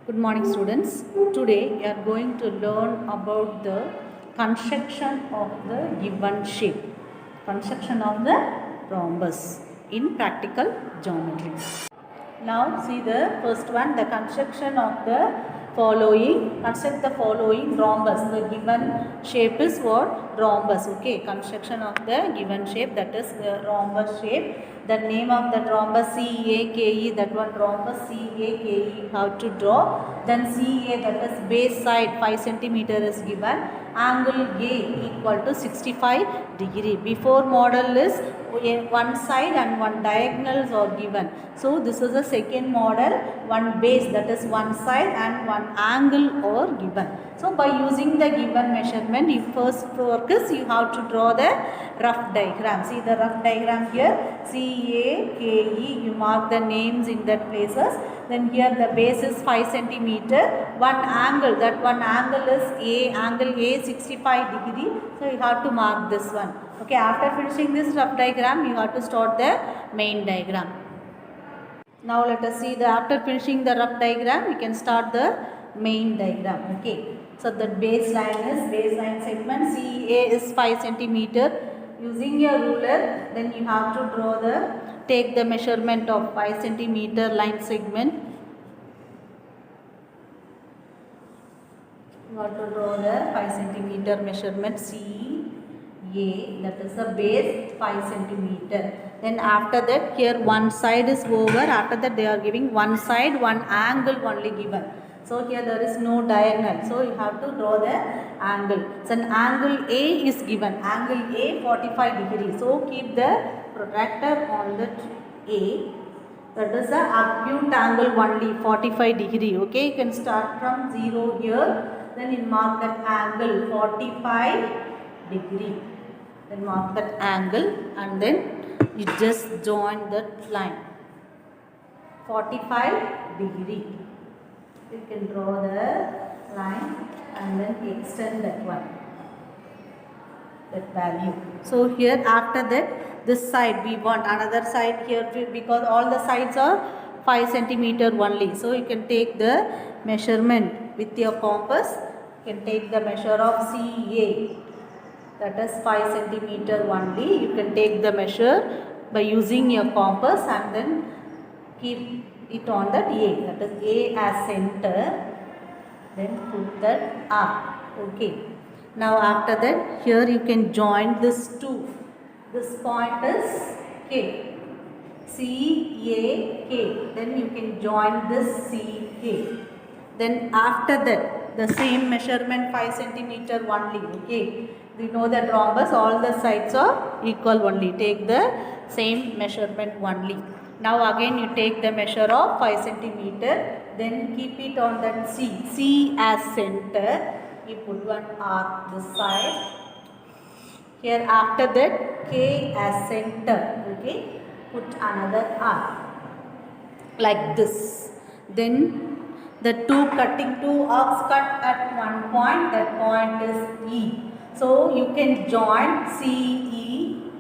Good morning, students. Today we are going to learn about the construction of the given shape, construction of the rhombus in practical geometry. Now see the first one, the construction of the following, construct the following rhombus. The given shape is what? Rhombus. Okay, construction of the given shape, that is the rhombus shape. The name of the rhombus CAKE, that one rhombus CAKE you have to draw. Then CA, that is base side 5 centimeter is given. Angle A equal to 65 degree. Before model is one side and one diagonals are given. So this is the second model, one base, that is one side and one angle are given. So by using the given measurement, you first work is you have to draw the rough diagram. See the rough diagram here, CAKE, you mark the names in that places. Then here the base is 5 centimeter, one angle, that one angle is A, angle A 65 degree. So you have to mark this one. Okay, after finishing this rough diagram, you have to start the main diagram. Now let us see the after finishing the rough diagram, we can start the main diagram. Okay, so the baseline segment CA is 5 centimeter. Using your ruler, then you have to take the measurement of 5 centimeter line segment. You have to draw the 5 centimeter measurement CA, that is the base 5 centimeter. Then after that, here one side is over. After that, they are giving one side, one angle only given. So here there is no diagonal. So you have to draw the angle. So an angle A is given. Angle A 45 degree. So keep the protractor on the A. That is the acute angle only 45 degree. Okay, you can start from 0 here. Then you mark that angle 45 degree. Then mark that angle and then you just join that line 45 degree. You can draw the line and then extend that one, that value. So here after that, this side we want another side here, because all the sides are 5 centimeter only. So you can take the measurement with your compass. You can take the measure of CA, that is 5 centimeter only. You can take the measure by using your compass and then keep it on that A, that is A as center, then put that R. Okay. Now after that, here you can join this two. This point is K, CAK. Then you can join this CK. Then after that, the same measurement 5 centimeter only. Okay. We know that rhombus, all the sides are equal only. Take the same measurement only. Now again you take the measure of 5 centimeter. Then keep it on that C as center. We put one R this side. Here after that, K as center. Okay. Put another R. Like this. Then the two arcs cut at one point. That point is E. So you can join CE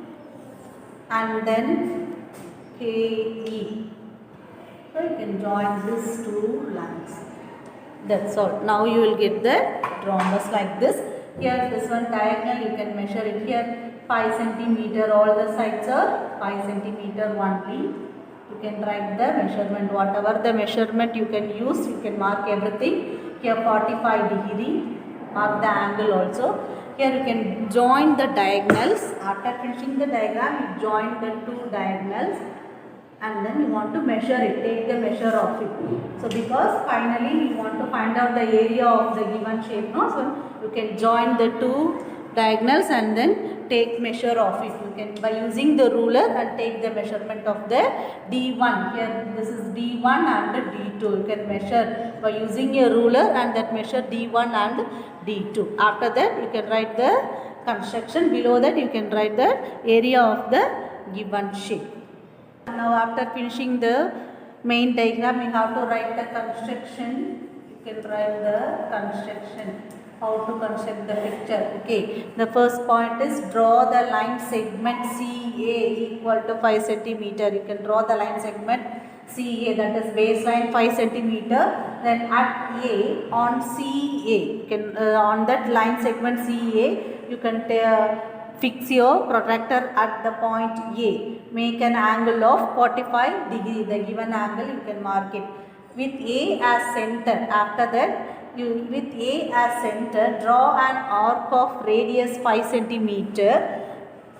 and then KE. So you can join these two lines. That's all. Now you will get the rhombus like this. Here this one diagonal, you can measure it here 5 centimeter. All the sides are 5 centimeter only. You can write the measurement, whatever the measurement you can use. You can mark everything. Here 45 degree. Mark the angle also. Here you can join the diagonals. After finishing the diagram, you join the two diagonals and then you want to measure it. Take the measure of it. So because finally you want to find out the area of the given shape, no? So you can join the two diagonals and then take measure of it. You can by using the ruler and take the measurement of the D1. Here this is D1 and D2. You can measure by using your ruler and that measure D1 and D2. After that you can write the construction. Below that you can write the area of the given shape. Now after finishing the main diagram, you have to write the construction. You can write the construction. how to construct the picture. Okay, the first point is draw the line segment CA equal to 5 centimeter. You can draw the line segment CA, that is baseline 5 centimeter. Then at A on CA, you can on that line segment CA, you can fix your protractor at the point A. Make an angle of 45 degree. The given angle you can mark it with A as center. After that, with A as center, draw an arc of radius 5 centimeter.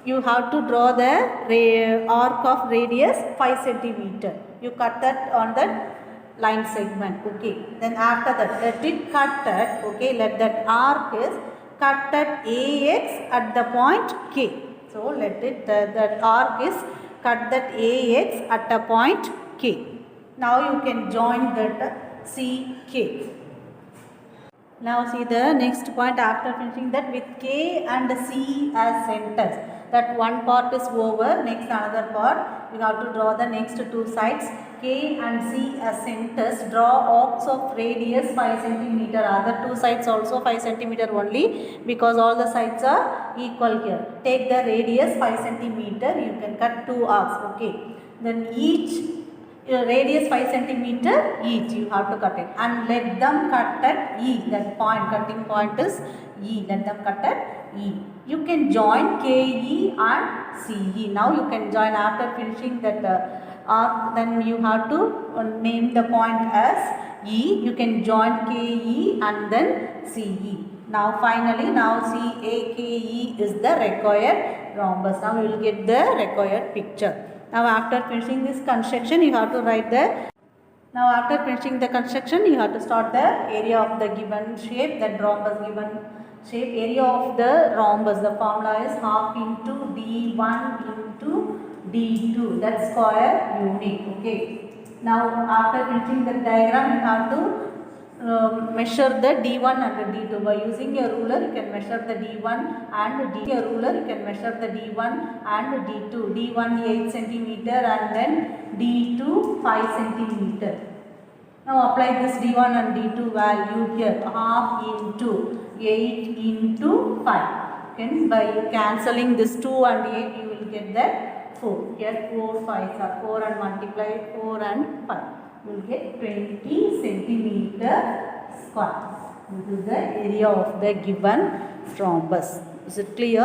You have to draw the arc of radius 5 centimeter. You cut that on that line segment. Okay. Then after that, let it cut that. Okay. Let that arc is cut at AX at the point K. So let it that arc is cut that AX at a point K. Now you can join that CK. Now see the next point after finishing that with K and C as centers. That one part is over, next another part. You have to draw the next two sides. K and C as centers. Draw arcs of radius 5 centimeter. Other two sides also 5 centimeter only, because all the sides are equal here. Take the radius 5 centimeter. You can cut two arcs. Okay. Then each radius 5 centimeter each you have to cut it, and let them cut at E. That point, cutting point is E. Let them cut at E. You can join KE and CE. Now you can join after finishing that arc. Then you have to name the point as E. You can join KE and then CE. Now finally, now CAKE is the required rhombus. Now you will get the required picture. Now after finishing this construction, you have to write the. Now after finishing the construction, you have to start the area of the given shape, that rhombus given shape. Area of the rhombus, the formula is half into D1 into D2, that square unit. Okay. Now after finishing the diagram, you have to measure the D1 and the D2. By using a ruler, you can measure the D1 and D2. A ruler, you can measure the D1 and D2. D1 8 centimeter and then D2 5 centimeter. Now apply this D1 and D2 value here. Half into 8 into 5. Okay. By cancelling this 2 and 8, you will get that 4. Here 4 5s are 4 and multiply 4 and 5. You will get 20 centimeter square. This is the area of the given rhombus. Is it clear?